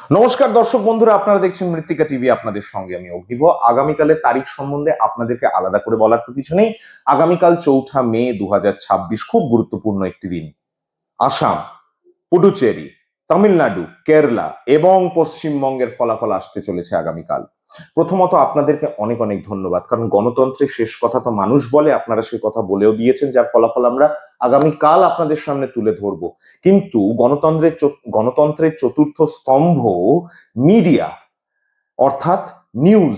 নমস্কার দর্শক বন্ধুরা, আপনারা দেখছেন মৃত্তিকা টিভি। আপনাদের সঙ্গে আমি অগ্নিভ। আগামীকালের তারিখ সম্বন্ধে আপনাদেরকে আলাদা করে বলার তো কিছু নেই। আগামীকাল 4 মে 2026 খুব গুরুত্বপূর্ণ একটি দিন। আসাম, পুডুচেরি, তামিলনাড়ু, কেরালা এবং পশ্চিমবঙ্গের ফলাফল আসতে চলেছে আগামীকাল। প্রথমত আপনাদেরকে অনেক অনেক ধন্যবাদ, কারণ গণতন্ত্রের শেষ কথা তো মানুষ বলে। আপনারা সেই কথা বলেও দিয়েছেন, যার ফলাফল আমরা আগামীকাল আপনাদের সামনে তুলে ধরব। কিন্তু গণতন্ত্রের চতুর্থ স্তম্ভ মিডিয়া, অর্থাৎ news,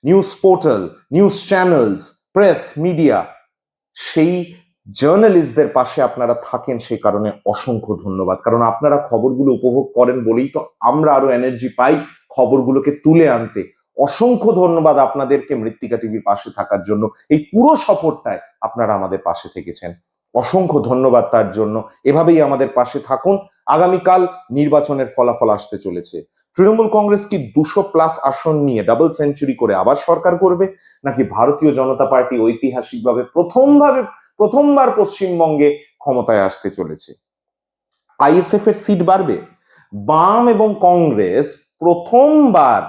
news portal, news channels, press media, সেই জার্নালিস্টদের পাশে আপনারা থাকেন। সেই কারণে অসংখ্য ধন্যবাদ, কারণ আপনারা খবরগুলো উপভোগ করেন বলেই তো আমরা আরো এনার্জি পাই খবরগুলোকে তুলে আনতে। অসংখ্য ধন্যবাদ আপনাদেরকে মৃত্তিকা টিভির পাশে থাকার জন্য। এই পুরো সফরটায় আপনারা আমাদের পাশে থেকেছেন, অসংখ্য ধন্যবাদ তার জন্য। এভাবেই আমাদের পাশে থাকুন। আগামীকাল নির্বাচনের ফলাফল আসতে চলেছে। তৃণমূল কংগ্রেস কি 200+ আসন নিয়ে ডাবল সেঞ্চুরি করে আবার সরকার করবে, নাকি ভারতীয় জনতা পার্টি ঐতিহাসিকভাবে প্রথমবার পশ্চিমবঙ্গে ক্ষমতায় আসতে চলেছে? আইএসএফ এর সিট বাড়বে। বাম এবং কংগ্রেস প্রথমবার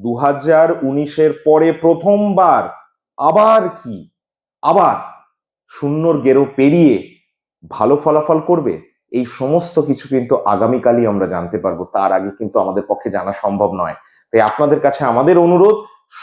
2019-এর পরে প্রথমবার আবার শূন্যর গেরো পেরিয়ে ভালো ফলাফল করবে। এই সমস্ত কিছু কিন্তু আগামীকালই আমরা জানতে পারবো, তার আগে কিন্তু আমাদের পক্ষে জানা সম্ভব নয়। তাই আপনাদের কাছে আমাদের অনুরোধ,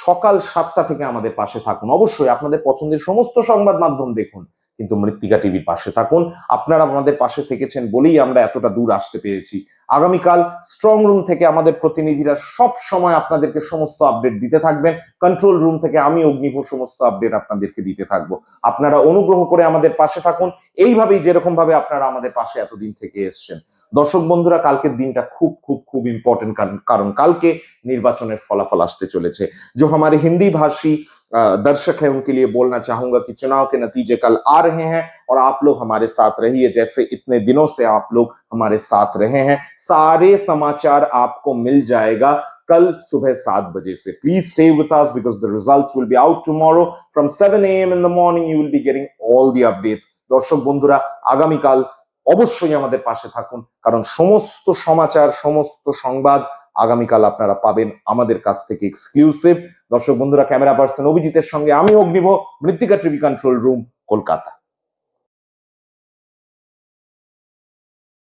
সকাল 7টা থেকে আমাদের পাশে থাকুন। অবশ্যই আপনাদের পছন্দের সমস্ত সংবাদ মাধ্যম দেখুন, কিন্তু মৃত্তিকা টিভির পাশে থাকুন। আপনারা আমাদের পাশে থেকেছেন বলেই আমরা এতটা দূর আসতে পেরেছি। আগামীকাল স্ট্রং রুম থেকে আমাদের প্রতিনিধিরা সব সময় আপনাদেরকে সমস্ত আপডেট দিতে থাকবেন। কন্ট্রোল রুম থেকে আমি অগ্নিভ সমস্ত আপডেট আপনাদেরকে দিতে থাকবো। আপনারা অনুগ্রহ করে আমাদের পাশে থাকুন, এইভাবেই যেরকম ভাবে আপনারা আমাদের পাশে এতদিন থেকে এসছেন। দর্শক বন্ধুরা, কালকের দিনটা খুব খুব খুব ইম্পর্টেন্ট, কারণ কালকে নির্বাচনের ফলাফল আসতে চলেছে। जो हमारे हिंदी भाषी दर्शक है उनके लिए बोलना चाहूंगा कि चुनाव के नतीजे कल आ रहे हैं और आप लोग हमारे साथ रहिए, जैसे इतने दिनों से आप लोग हमारे साथ रहे हैं। सारे समाचार आपको मिल जाएगा कल सुबह 7 बजे से। Please stay with us because the results will be out tomorrow from 7 AM in the morning. You will be getting all the updates. দর্শক বন্ধুরা, আগামীকাল অবশ্যই আমাদের পাশে থাকুন, কারণ সমস্ত সমাচার, সমস্ত সংবাদ আগামীকাল আপনারা পাবেন আমাদের কাছ থেকে এক্সক্লুসিভ। দর্শক বন্ধুরা, ক্যামেরা পার্সন অভিজিতের সঙ্গে আমি অগ্নিভ, মৃত্তিকা টিভি, কন্ট্রোল রুম, কলকাতা।